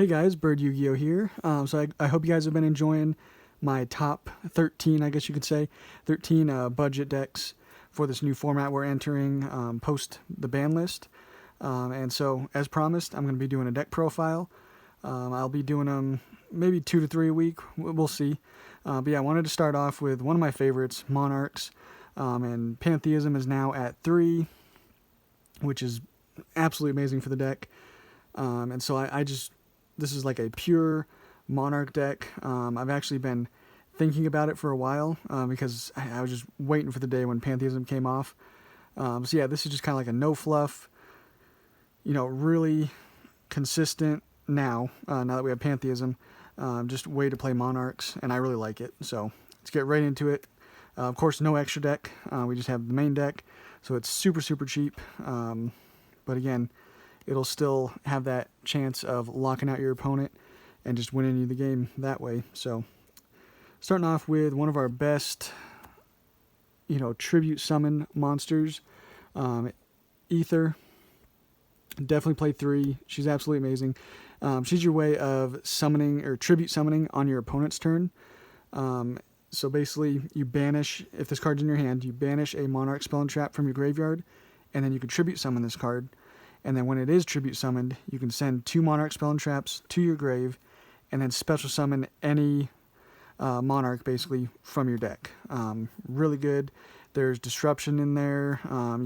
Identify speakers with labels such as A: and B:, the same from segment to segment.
A: Hey guys, Bird Yu-Gi-Oh here. I hope you guys have been enjoying my top 13, I guess you could say, 13 budget decks for this new format we're entering post the ban list. And so, as promised, I'm going to be doing a deck profile. I'll be doing them maybe 2 to 3 a week. We'll see. But yeah, I wanted to start off with one of my favorites, Monarchs. And Pantheism is now at 3, which is absolutely amazing for the deck. And so this is like a pure Monarch deck. I've actually been thinking about it for a while because I was just waiting for the day when Pantheism came off. So yeah, this is just kind of like a no fluff, really consistent now that we have Pantheism, just way to play Monarchs, and I really like it. So let's get right into it. Of course, no extra deck. We just have the main deck, so it's super, super cheap. But again, it'll still have that chance of locking out your opponent and just winning you the game that way. So, starting off with one of our best, tribute summon monsters, Ether. Definitely play 3. She's absolutely amazing. She's your way of summoning or tribute summoning on your opponent's turn. So basically, you banish, if this card's in your hand, you banish a Monarch spell and trap from your graveyard, and then you can tribute summon this card. And then when it is tribute summoned, you can send 2 Monarch spell and traps to your grave, and then special summon any Monarch basically from your deck. Really good. There's disruption in there.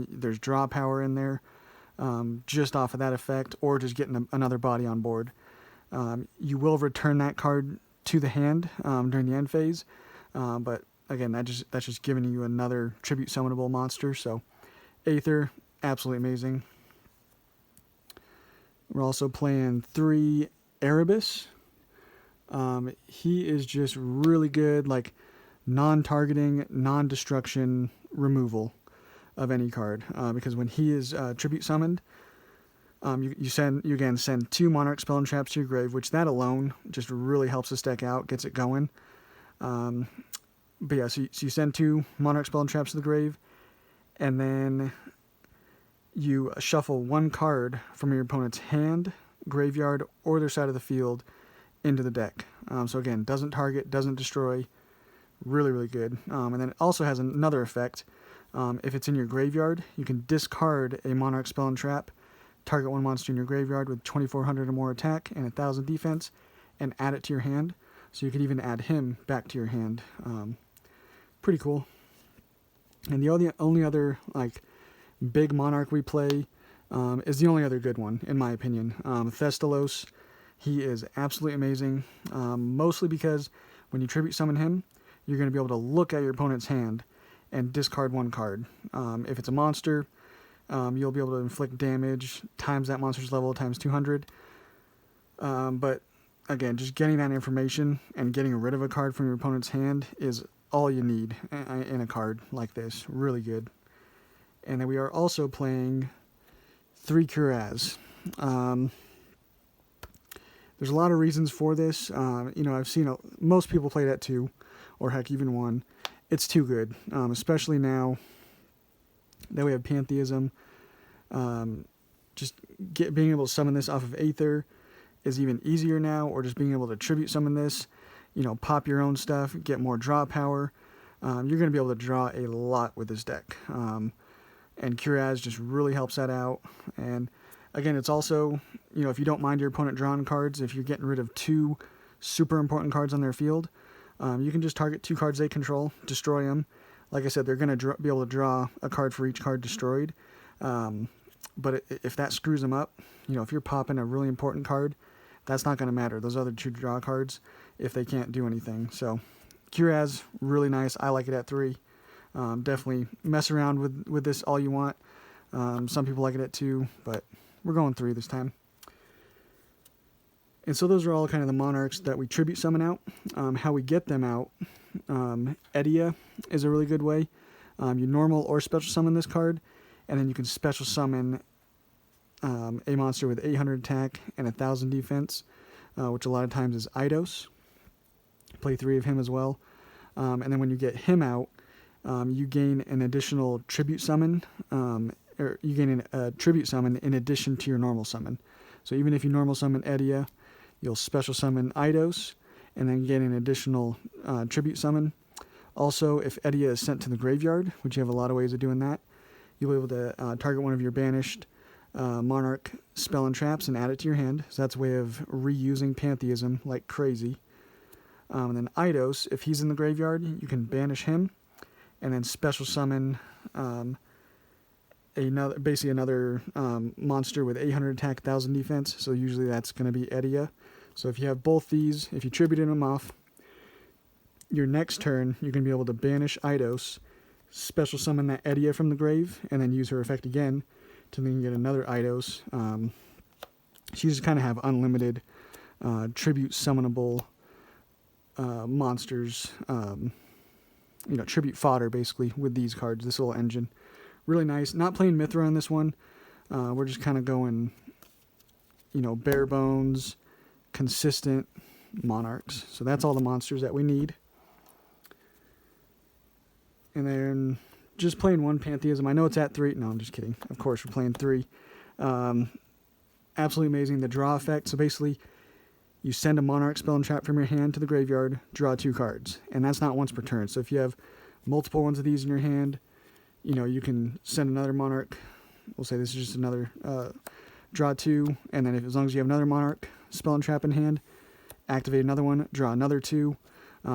A: There's draw power in there, just off of that effect, or just getting another body on board. You will return that card to the hand during the end phase, but again, that's just giving you another tribute summonable monster. So, Aether, absolutely amazing. We're also playing 3 Erebus. He is just really good, like non-targeting, non-destruction removal of any card. Because when he is tribute summoned, you send 2 Monarch spell and traps to your grave, which that alone just really helps this deck out, gets it going. But yeah, so you send 2 Monarch spell and traps to the grave, and then you shuffle 1 card from your opponent's hand, graveyard, or their side of the field into the deck. So again, doesn't target, doesn't destroy. Really, really good. And then it also has another effect. If it's in your graveyard, you can discard a Monarch spell and trap, target 1 monster in your graveyard with 2,400 or more attack and 1,000 defense, and add it to your hand. So you could even add him back to your hand. Pretty cool. And the only other big Monarch we play is the only other good one, in my opinion. Thestalos, he is absolutely amazing, mostly because when you tribute summon him, you're going to be able to look at your opponent's hand and discard 1 card. If it's a monster, you'll be able to inflict damage times that monster's level times 200. But again, just getting that information and getting rid of a card from your opponent's hand is all you need in a card like this. Really good. And then we are also playing 3 Curaz. There's a lot of reasons for this. I've seen most people play that 2, or heck, even 1. It's too good, especially now that we have Pantheism. Being able to summon this off of Aether is even easier now, or just being able to tribute summon this, pop your own stuff, get more draw power. You're going to be able to draw a lot with this deck. And Curaz just really helps that out. And again, it's also, if you don't mind your opponent drawing cards, if you're getting rid of 2 super important cards on their field, you can just target 2 cards they control, destroy them. Like I said, they're going to be able to draw a card for each card destroyed. But if that screws them up, if you're popping a really important card, that's not going to matter. Those other 2 draw cards, if they can't do anything. So, Curaz, really nice. I like it at 3. Definitely mess around with this all you want. Some people like it at 2, but we're going 3 this time. And so those are all kind of the Monarchs that we tribute summon out. How we get them out, Edia is a really good way. You normal or special summon this card, and then you can special summon a monster with 800 attack and 1,000 defense, which a lot of times is Eidos. Play 3 of him as well. And then when you get him out, you gain an additional tribute summon, or you gain a tribute summon in addition to your normal summon. So even if you normal summon Edia, you'll special summon Eidos, and then get an additional tribute summon. Also, if Edia is sent to the graveyard, which you have a lot of ways of doing that, you'll be able to target one of your banished Monarch spell and traps and add it to your hand. So that's a way of reusing Pantheism like crazy. And then Eidos, if he's in the graveyard, you can banish him, and then special summon another monster with 800 attack, 1000 defense. So usually that's going to be Edia. So if you have both these, if you tributed them off, your next turn you're going to be able to banish Eidos, special summon that Edia from the grave, and then use her effect again to then get another Eidos. So you just kind of have unlimited tribute summonable monsters, tribute fodder basically with these cards, this little engine. Really nice. Not playing Mithra on this one. We're just kind of going, bare bones, consistent Monarchs. So that's all the monsters that we need. And then just playing one Pantheism. I know it's at 3. No, I'm just kidding. Of course, we're playing 3. Absolutely amazing. The draw effect. So basically, you send a Monarch spell and trap from your hand to the graveyard, draw 2 cards. And that's not once per turn. So if you have multiple ones of these in your hand, you can send another Monarch. We'll say this is just another draw 2. And then as long as you have another Monarch spell and trap in hand, activate another one, draw another 2.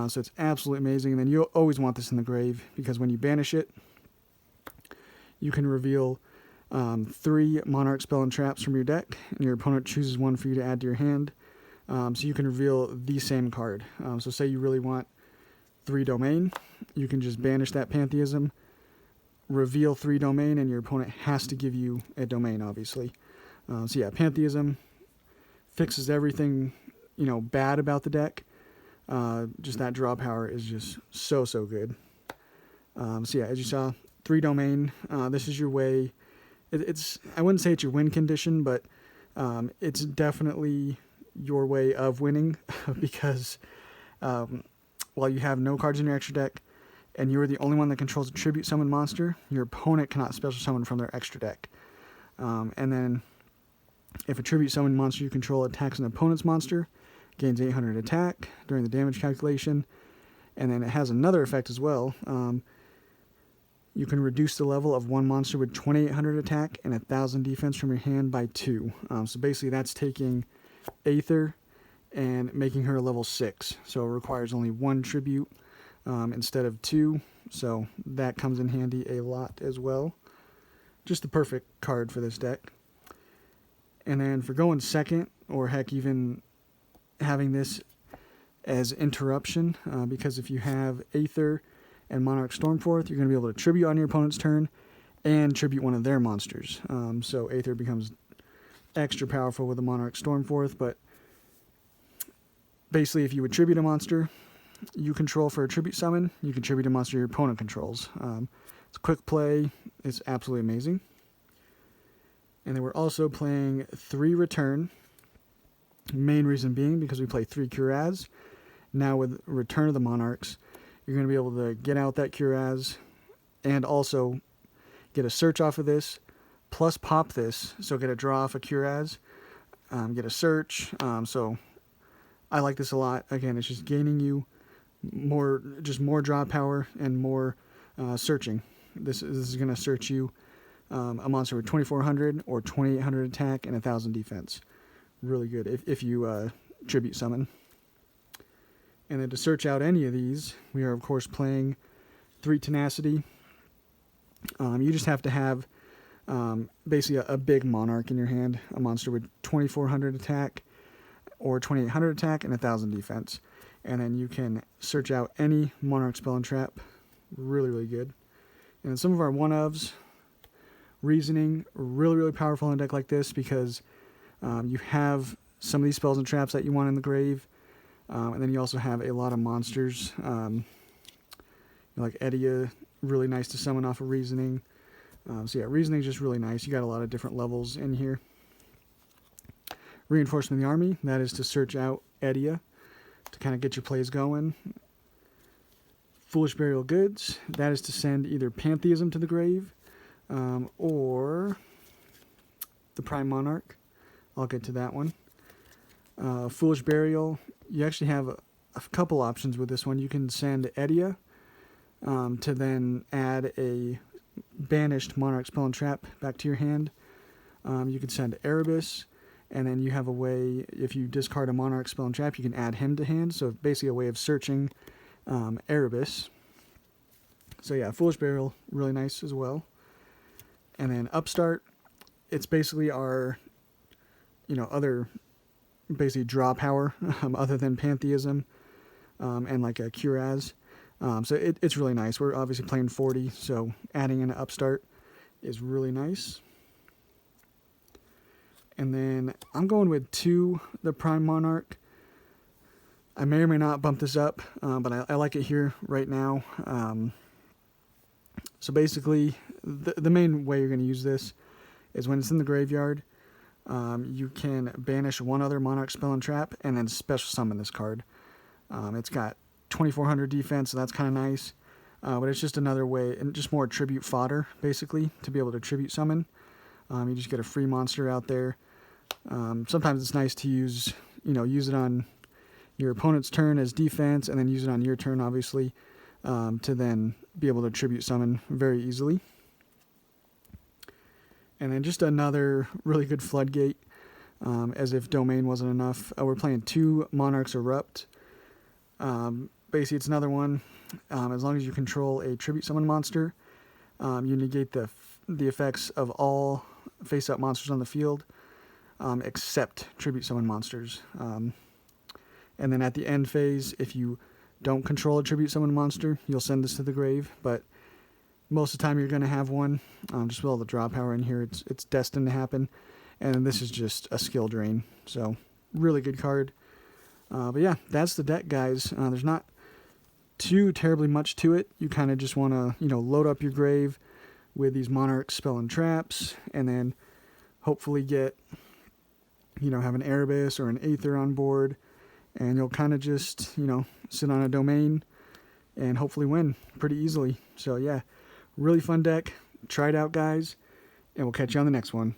A: So it's absolutely amazing. And then you always want this in the grave, because when you banish it, you can reveal 3 Monarch spell and traps from your deck, and your opponent chooses one for you to add to your hand. So you can reveal the same card. So say you really want 3 Domain, you can just banish that Pantheism, reveal 3 Domain, and your opponent has to give you a Domain, obviously. So yeah, Pantheism fixes everything, bad about the deck. Just that draw power is just so good. So yeah, as you saw, 3 Domain. This is your way. It's I wouldn't say it's your win condition, but it's definitely your way of winning because while you have no cards in your extra deck and you're the only one that controls a tribute summon monster, your opponent cannot special summon from their extra deck. And then if a tribute summon monster you control attacks an opponent's monster, gains 800 attack during the damage calculation. And then it has another effect as well. You can reduce the level of one monster with 2800 attack and 1000 defense from your hand by 2. So basically that's taking Aether and making her a level 6. So it requires only 1 tribute instead of 2. So that comes in handy a lot as well. Just the perfect card for this deck. And then for going second, or heck, even having this as interruption, because if you have Aether and Monarch Stormforth, you're going to be able to tribute on your opponent's turn and tribute one of their monsters. So Aether becomes extra powerful with the Monarch Stormforth, but basically if you would tribute a monster you control for a tribute summon, you can tribute a monster your opponent controls. It's a quick play. It's absolutely amazing. And then we're also playing 3 Return. Main reason being because we play 3 Curaz. Now with Return of the Monarchs, you're going to be able to get out that Curaz and also get a search off of this, plus pop this, so get a draw off a Curaz, get a search. So I like this a lot. Again, it's just gaining you more draw power and more searching. This is going to search you a monster with 2400 or 2800 attack and 1000 defense. Really good if you tribute summon. And then to search out any of these, we are of course playing 3 Tenacity. You just have to have basically a big Monarch in your hand, a monster with 2400 attack or 2800 attack and 1000 defense. And then you can search out any Monarch spell and trap. Really good. And some of our one-ofs, Reasoning, really powerful in a deck like this because you have some of these spells and traps that you want in the grave. And then you also have a lot of monsters. Like Edia, really nice to summon off of Reasoning. So yeah, Reasoning is just really nice. You got a lot of different levels in here. Reinforcement of the Army, that is to search out Edia to kind of get your plays going. Foolish Burial Goods, that is to send either Pantheism to the grave or the Prime Monarch. I'll get to that one. Foolish Burial, you actually have a couple options with this one. You can send Edia to then add a banished Monarch Spell and Trap back to your hand. You can send Erebus, and then you have a way, if you discard a Monarch Spell and Trap, you can add him to hand. So basically a way of searching Erebus. So yeah, Foolish Burial, really nice as well. And then Upstart, it's basically our, other basically draw power other than Pantheism and like a Curaz. So it's really nice. We're obviously playing 40, so adding an Upstart is really nice. And then I'm going with 2, the Prime Monarch. I may or may not bump this up, but I like it here right now. So basically, the main way you're going to use this is when it's in the graveyard, you can banish one other Monarch Spell and Trap and then special summon this card. It's got 2400 defense, so that's kind of nice. But it's just another way, and just more tribute fodder, basically, to be able to tribute summon. You just get a free monster out there. Sometimes it's nice to use it on your opponent's turn as defense, and then use it on your turn, obviously, to then be able to tribute summon very easily. And then just another really good floodgate, as if Domain wasn't enough. We're playing 2 Monarchs Erupt. Basically, it's another one. As long as you control a tribute summon monster, you negate the effects of all face-up monsters on the field, except tribute summon monsters. And then at the end phase, if you don't control a tribute summon monster, you'll send this to the grave. But most of the time, you're going to have one. Just with all the draw power in here, it's destined to happen. And this is just a skill drain. So really good card. But yeah, that's the deck, guys. There's not too terribly much to it. You kind of just want to, load up your grave with these Monarch Spell and Traps, and then hopefully get, have an Erebus or an Aether on board, and you'll kind of just, sit on a Domain and hopefully win pretty easily. So yeah, really fun deck. Try it out, guys, and we'll catch you on the next one.